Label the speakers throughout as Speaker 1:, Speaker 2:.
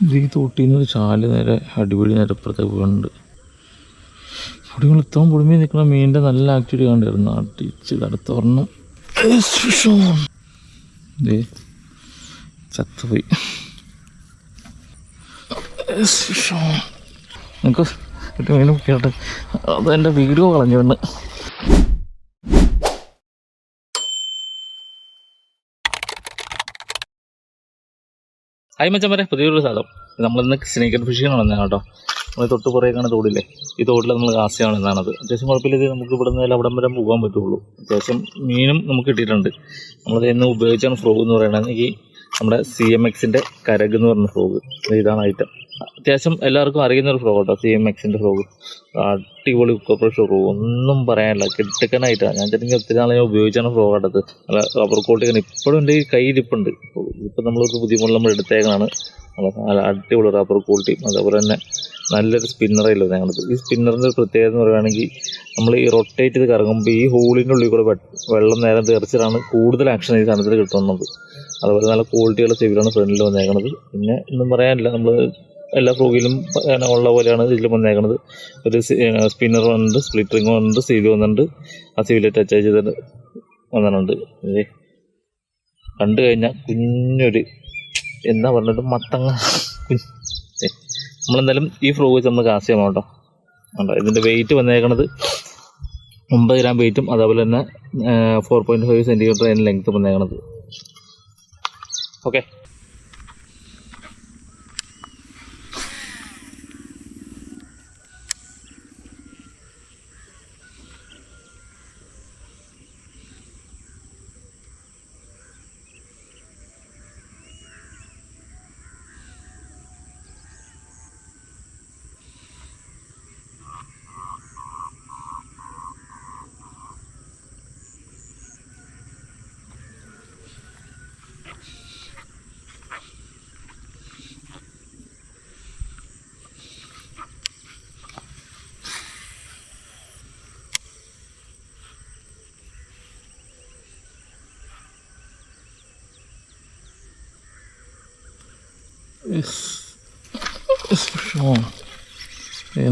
Speaker 1: ഇത് ഈ തൊട്ടീന്നൊരു ചാല് നേരെ അടിപൊളി നിരപ്പുറത്തെ വീടുണ്ട്. പൊടികൾ ഇത്രയും പൊടിമീൻ നിൽക്കുന്ന മീനിൻ്റെ നല്ല ആക്ടിവിറ്റി കണ്ടിരുന്നു. അടിച്ച് കടത്തുറണം. ഇതേ ചത്തുപോയി. നിങ്ങൾക്ക് കിട്ടിയ മീൻ കേട്ടെ അതെൻ്റെ വീഡിയോ കളഞ്ഞുകൊണ്ട്. ഹായ് മച്ചന്മാരെ, പുതിയൊരു സ്ഥലം. നമ്മളിന്ന് സ്നേക്കഡ് ഫിഷിംഗ് നടന്നതാണ് കേട്ടോ. നമ്മൾ തൊട്ട് പുറകേക്കാണ് തോടില്ലേ, ഈ തോട്ടിൽ നമ്മൾ കാസ്റ്റ് കാണുന്നതാണത്. അത്യാവശ്യം കുഴപ്പമില്ല. നമുക്ക് ഇവിടെ നിന്ന് അവിടം വരെ പോകാൻ പറ്റുള്ളൂ. അത്യാവശ്യം മീനും നമുക്ക് കിട്ടിയിട്ടുണ്ട്. നമ്മളത് ഇന്ന് ഉപയോഗിച്ചാണ് ഫ്രോഗ് എന്ന് പറയുന്നത്. ഈ നമ്മുടെ CMXൻ്റെ കരക് എന്ന് പറഞ്ഞ ഫ്രോഗ്, ഇതാണ് ഐറ്റം. അത്യാവശ്യം എല്ലാവർക്കും അറിയുന്നൊരു ഫ്രോഗ് കേട്ടോ, CMXൻ്റെ ഫ്രോഗ്. അടിപൊളി കുക്കപ്പർ ഫ്രോഗ്, ഒന്നും പറയാനില്ല, കിട്ടക്കനായിട്ടാണ്. ഞാൻ ചെറിയ ഒത്തിരി നാളെ ഞാൻ ഉപയോഗിച്ചാണ് ഫ്രോഗ് ആട്ടത്. നല്ല റബ്ബർ കോട്ടിങ്ങനെ ഇപ്പോഴും എൻ്റെ കയ്യിലിപ്പുണ്ട്. ഇപ്പം നമ്മളൊരു പുതിയ മോഡൽ നമ്മൾ എടുത്തേക്കാണ്. നല്ല അടിപൊളി റബ്ബർ ക്വാളിറ്റി, അതേപോലെ തന്നെ നല്ലൊരു സ്പിന്നറായില്ലോ ഞങ്ങളത്. ഈ സ്പിന്നറിൻ്റെ ഒരു പ്രത്യേകത എന്ന് പറയുകയാണെങ്കിൽ നമ്മൾ ഈ റൊട്ടേറ്റ് ചെയ്ത് കറങ്ങുമ്പോൾ ഈ ഹോളിൻ്റെ ഉള്ളിൽ കൂടെ വെള്ളം നേരം തെറിച്ചിട്ടാണ് കൂടുതൽ ആക്ഷൻ ഈ സാധനത്തിൽ കിട്ടുന്നത്. അതുപോലെ നല്ല ക്വാളിറ്റിയുള്ള ചെവിയിലാണ് ഫ്രണ്ടിൽ വന്നേക്കണത്. പിന്നെ ഒന്നും പറയാനില്ല, നമ്മൾ എല്ലാ ഫ്രോഗിലും ഉള്ള പോലെയാണ് ഇതിലും വന്നേക്കണത്. ഒരു സ്പിന്നർ വന്നിട്ടുണ്ട്, സ്പ്ലിറ്റ് റിങ് വന്നിട്ടുണ്ട്, സീൽ വന്നിട്ടുണ്ട്, ആ സീൽ ടച്ച് ചെയ്തിട്ട് വന്നിട്ടുണ്ട്. ഇതേ കണ്ടു കഴിഞ്ഞാൽ കുഞ്ഞൊരു എന്താ പറഞ്ഞിട്ട് മത്തങ്ങ നമ്മളെന്തായാലും ഈ ഫ്രോഗ് വെച്ച് നമ്മൾ കാസ്റ്റ് ചെയ്യാം കേട്ടോ. ഉണ്ടോ ഇതിൻ്റെ വെയിറ്റ് വന്നേക്കണത് 9 ഗ്രാം വെയിറ്റും, അതേപോലെ തന്നെ 4.5 സെൻറ്റിമീറ്റർ അതിന് ലെങ്ത്ത് വന്നേക്കണത്. ഓക്കെ,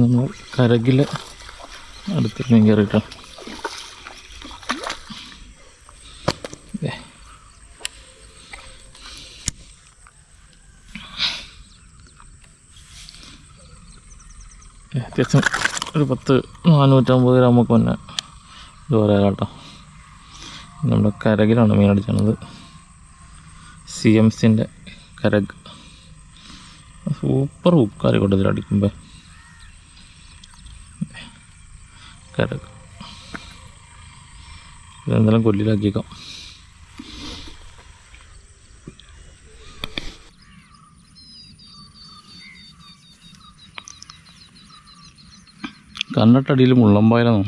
Speaker 1: നമ്മൾ കരകിലെ അടുത്തേക്ക് മീൻ കയറിയിട്ടാണ്. അത്യാവശ്യം ഒരു 450 ഗ്രാമൊക്കെ തന്നെ ഇത് പറയാം കേട്ടോ. നമ്മുടെ കരകിലാണ് മീൻ അടിച്ചത്, CMXൻ്റെ കരക്. സൂപ്പർ ഉക്കാരി കൊണ്ടതിൽ അടിക്കുമ്പോൾ കരക് ഇതെന്തെങ്കിലും കൊല്ലിലാക്കിയേക്കാം. കണ്ണട്ടടിയിൽ മുള്ളമ്പായലാന്ന്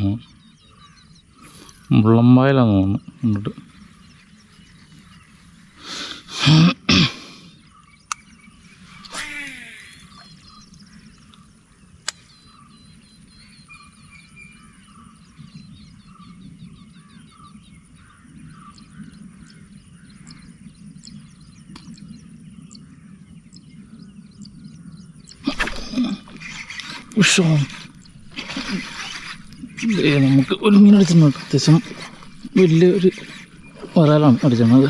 Speaker 1: തോന്നുന്നു, എന്നിട്ട് നമുക്ക് ഒരു മീൻ അടിച്ചിട്ടുണ്ട്. അത്യാവശ്യം വലിയൊരു ഒരാളാണ് അടിച്ചത്.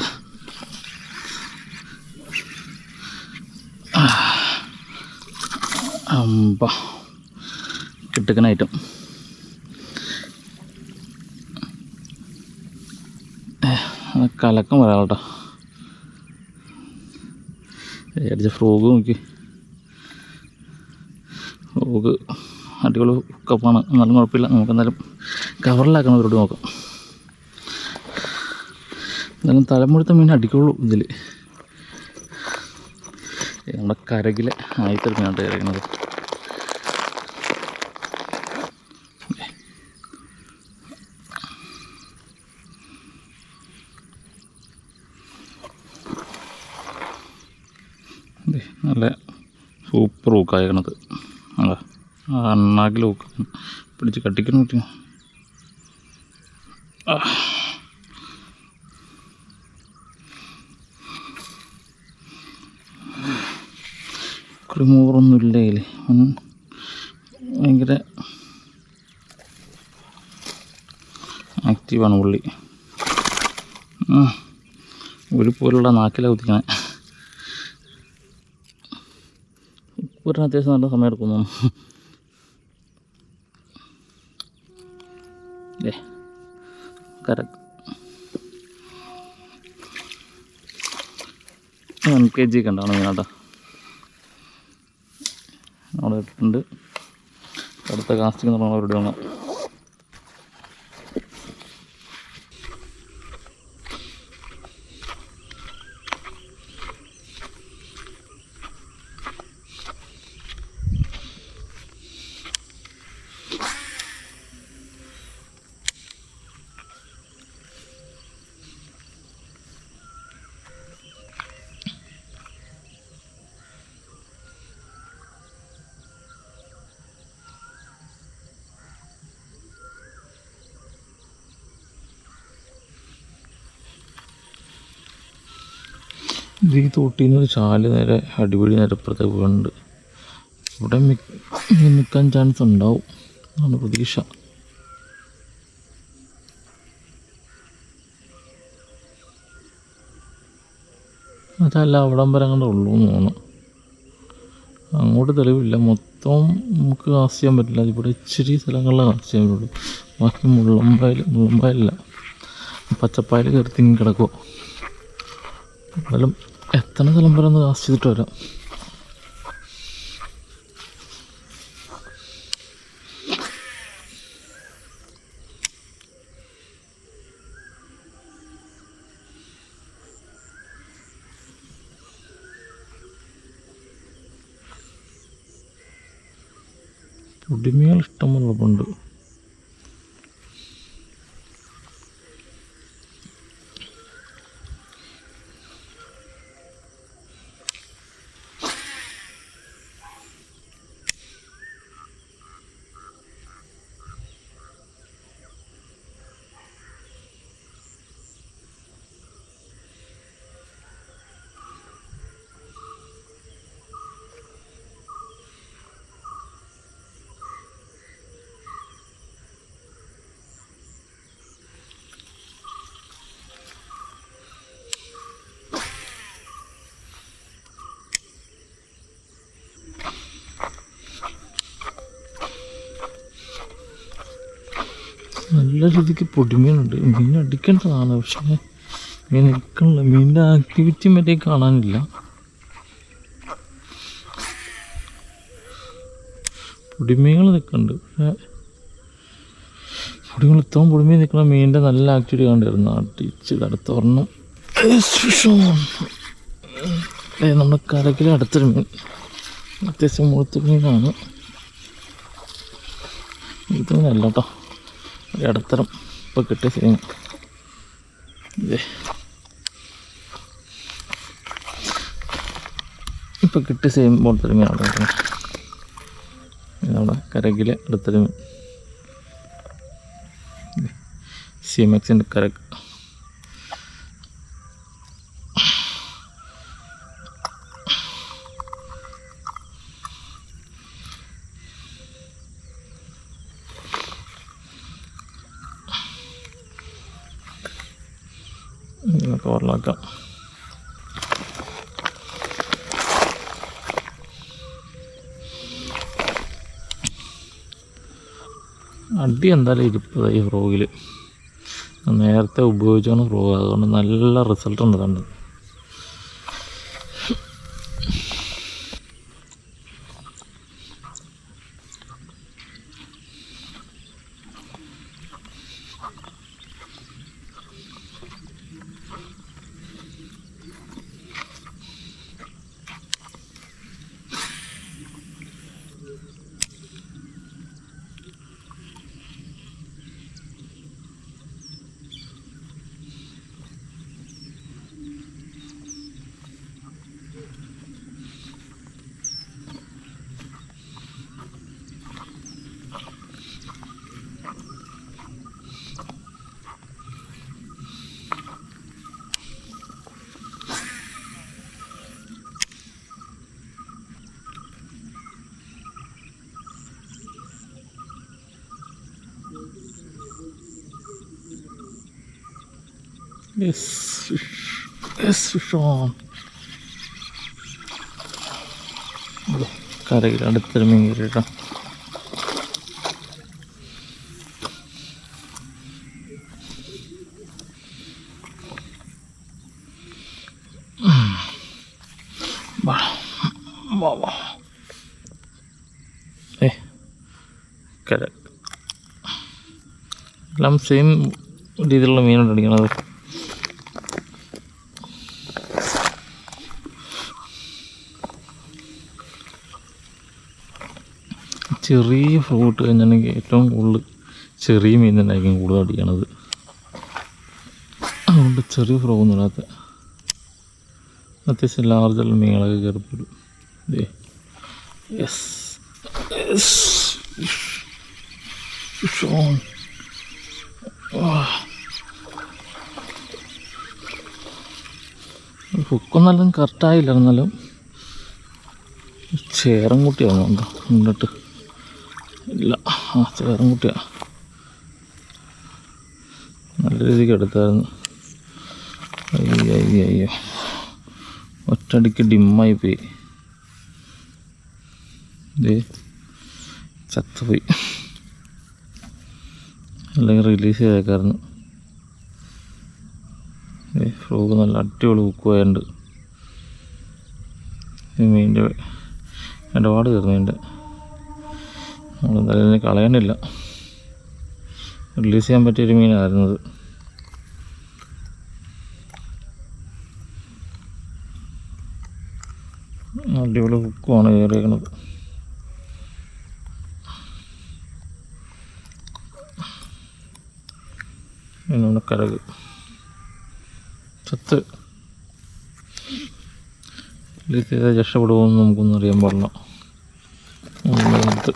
Speaker 1: അമ്പ കിട്ടുക്കൻ ഐറ്റം. കലക്കം വരാം കേട്ടോ. അടിച്ച ഫ്രോഗ് നോക്കി, ഫ്രോഗ് അടിപൊളി കപ്പാണ്, എന്നാലും കുഴപ്പമില്ല. നമുക്കെന്തായാലും കവറിലാക്കണം ഇവരോട് നോക്കാം. എന്തായാലും തലമുഴുത്ത മീൻ അടിക്കുള്ളൂ ഇതിൽ. നമ്മുടെ കരകിലെ ആദ്യത്തെ മീനായിട്ട് ഇറങ്ങുന്നത്. നല്ല സൂപ്പർ ഊക്കായണത്. അതാ അണ്ണാക്കിൽ ഊക്ക പിടിച്ച് കട്ടിക്കണം പറ്റും. റിമൂവറൊന്നും ഇല്ലെങ്കിൽ ഭയങ്കര ആക്റ്റീവാണ് പുള്ളി. ഒരു പോലുള്ള നാക്കിലാണ് കുത്തിക്കണേ. ഉപ്പൂരിന് അത്യാവശ്യം നല്ല സമയം എടുക്കുന്നു. കറക്റ്റ് MKG ഒക്കെ ഉണ്ടാവണം ഇതിനാട്ടോ. അവിടെ ഇട്ടിട്ടുണ്ട്. അടുത്ത കാസ്റ്റിംഗ് എന്ന് പറഞ്ഞാൽ അവരുടെ വേണം. ഇത് ഈ തോട്ടീന്ന് ഒരു ചാല് നേരെ അടിപൊളി നിരപ്പുറത്തെ വീടുണ്ട്. ഇവിടെ നിൽക്കാൻ ചാൻസ് ഉണ്ടാവും എന്നാണ് പ്രതീക്ഷ. അതല്ല അവിടം വരെ അങ്ങോട്ട് ഉള്ളൂ എന്ന് തോന്നുന്നു. അങ്ങോട്ട് തെളിവില്ല. മൊത്തം നമുക്ക് കാസ്റ്റ് ചെയ്യാൻ പറ്റില്ല. ഇവിടെ ഇച്ചിരി സ്ഥലങ്ങളിലെ കാസ്റ്റ് ചെയ്യാൻ പറ്റുള്ളൂ. ബാക്കി മുള്ളമ്പായലില്ല, പച്ചപ്പായൽ കയറി തിങ്ങി കിടക്കുമോ. എന്നാലും എത്ര സ്ഥലം വരെ ഒന്ന് കാസ്റ്റ് ചെയ്തിട്ട് വരാം. പൊടിമീൻ ഇഷ്ടമുള്ളതുണ്ട്. നല്ല രീതിക്ക് പൊടിമീനുണ്ട്. മീൻ അടിക്കേണ്ടതാണ്, പക്ഷേ മീൻ നിൽക്കണില്ല. മീനിൻ്റെ ആക്ടിവിറ്റി മറ്റേ കാണാനില്ല. പൊടിമീനുകൾ നിൽക്കുന്നുണ്ട്, പക്ഷേ പൊടിമീൻ ഇത്രയും പൊടിമീൻ നിൽക്കുന്ന മീനിൻ്റെ നല്ല ആക്ടിവിറ്റി കണ്ടിരുന്നു. അടിച്ച് കടത്തോർണം നമ്മുടെ കരക്കിലെ അടുത്തൊരു മീൻ, അത്യാവശ്യം മുഴുത്ത മീനാണ്. ഇതൊന്നല്ല കേട്ടോ, ഇടത്തരം ഇപ്പം കിട്ടിയ സെയിം. ഇപ്പം കിട്ടിയ സെയിം പോലത്തെ മീനാണ് നമ്മുടെ കരകിലെ അടുത്തൊരു മീൻ. CMXൻ്റെ കരക്ക്. കവറിലാക്കാം. അടി എന്തായാലും ഇരിപ്പത് ഈ ഫ്രോഗിൽ. നേരത്തെ ഉപയോഗിച്ചാണ് ഫ്രോഗ്, അതുകൊണ്ട് നല്ല റിസൾട്ട് ഉണ്ട്. കണ്ട് Yes, fish. Yes, fish on. കരയിൽ അടുത്തൊരു മീൻ കയറി കേട്ടോ. കര എല്ലാം സെയിം രീതിയിലുള്ള മീനാണ് അടിക്കണത്. ചെറിയ ഫ്രൂട്ട് കഴിഞ്ഞിട്ടുണ്ടെങ്കിൽ ഏറ്റവും കൂടുതൽ ചെറിയ മീൻ തന്നെയായിരിക്കും കൂടുതൽ അടിക്കണത്. അതുകൊണ്ട് ചെറിയ ഫ്രോഗൊന്നും ഇടാത്ത അത്യാവശ്യം ലാർജുള്ള മീനുകളൊക്കെ കയറിപ്പോരും. യെസ് ഹുക്കൊന്നും കറക്റ്റായില്ല, എന്നാലും ചേറൻ കുട്ടിയാവുന്നുണ്ടോ മുന്നിട്ട്? ഇല്ല, ചേറൻ കുട്ടിയാണ്. നല്ല രീതിക്ക് എടുത്തായിരുന്നു. അയ്യോ ഒറ്റടിക്ക് ഡിമ്മായി പോയി, ചത്തുപോയി. അല്ലെങ്കിൽ റിലീസ് ചെയ്തേക്കായിരുന്നു. ഫ്രോഗ് നല്ല അടിപൊളി ഹുക്കുമായുണ്ട്. മീനിൻ്റെ ഇടപാട് തീർന്നു. മീൻ്റെ നമ്മളെന്തായാലും ഇതിനെ കളയാനില്ല. റിലീസ് ചെയ്യാൻ പറ്റിയൊരു മീനായിരുന്നത്. അടിപൊളി ഹുക്കുമാണ് കയറിയേക്കണത്. നമ്മുടെ കരക് ചത്ത് റിലീസ് ചെയ്താൽ രക്ഷപ്പെടുമെന്ന് നമുക്കൊന്നും അറിയാൻ പാടില്ല. അടുത്ത്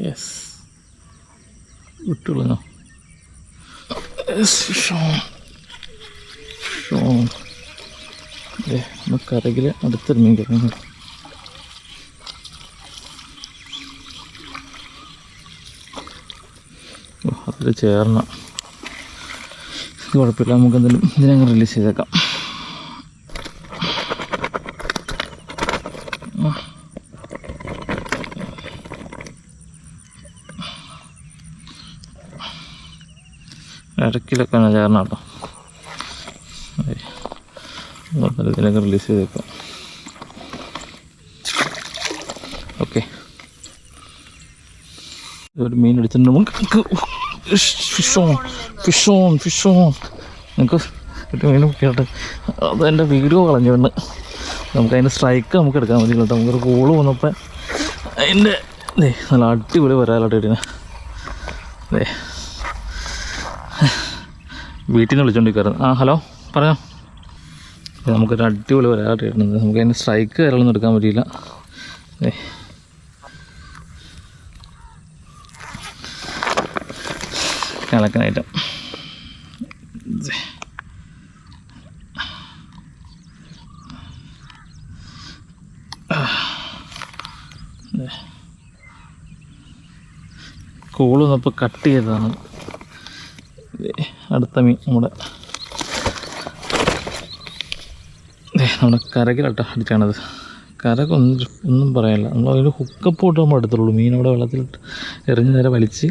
Speaker 1: യെസ് വിട്ടുകളഞ്ഞോ. കരകിൽ അടുത്തൊരു മീൻ കിടക്കുന്നു. അതിൽ ചേർന്ന കുഴപ്പമില്ല, നമുക്കെന്തെങ്കിലും ഇതിനങ്ങ് റിലീസ് ചെയ്തേക്കാം. ഇടയ്ക്കിലൊക്കെ ചേർന്ന കേട്ടോ. ഇതിനൊക്കെ റിലീസ് ചെയ്തേക്കാം. ഓക്കെ, ഒരു മീൻ അടിച്ചിട്ടുണ്ട് നമുക്ക്. ഫിഷോൺ നിങ്ങൾക്ക് ഒരു മീൻ കേട്ടെ. അതെൻ്റെ വീഡിയോ കളഞ്ഞു വേണ്ട. നമുക്ക് അതിൻ്റെ സ്ട്രൈക്ക് നമുക്ക് എടുക്കാൻ മതി കേട്ടോ. നമുക്കൊരു കോള് വന്നപ്പോൾ അതിൻ്റെ നല്ല അടിപൊളി വരാലോട്ടെ ഇടിനെ. വീട്ടിൽ നിന്ന് വിളിച്ചോണ്ടിരിക്കായിരുന്നു. ഹലോ പറഞ്ഞോ. നമുക്കൊരു അടിപൊളി വരാലോട്ടെ ഇടുന്നത്. നമുക്ക് അതിൻ്റെ സ്ട്രൈക്ക് കാര്യങ്ങളൊന്നും എടുക്കാൻ പറ്റിയില്ല. കലക്കനായിട്ട് കോള് വന്നപ്പോൾ കട്ട് ചെയ്തതാണ്. അടുത്ത മീൻ നമ്മുടെ കരകിലാട്ടോ അടിച്ചാണത്. കരകൊന്നും പറയാനില്ല. നമ്മൾ അതിൽ ഹുക്കപ്പ് തൊട്ട് നമ്മൾ എടുത്തുള്ളൂ. മീൻ അവിടെ വെള്ളത്തിൽ എറിഞ്ഞ് നേരെ വലിച്ച്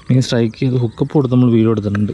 Speaker 1: മീൻ സ്ട്രൈക്ക് ചെയ്ത് ഹുക്കപ്പ് കൊടുത്ത് നമ്മൾ വീഡിയോ എടുത്തിട്ടുണ്ട്.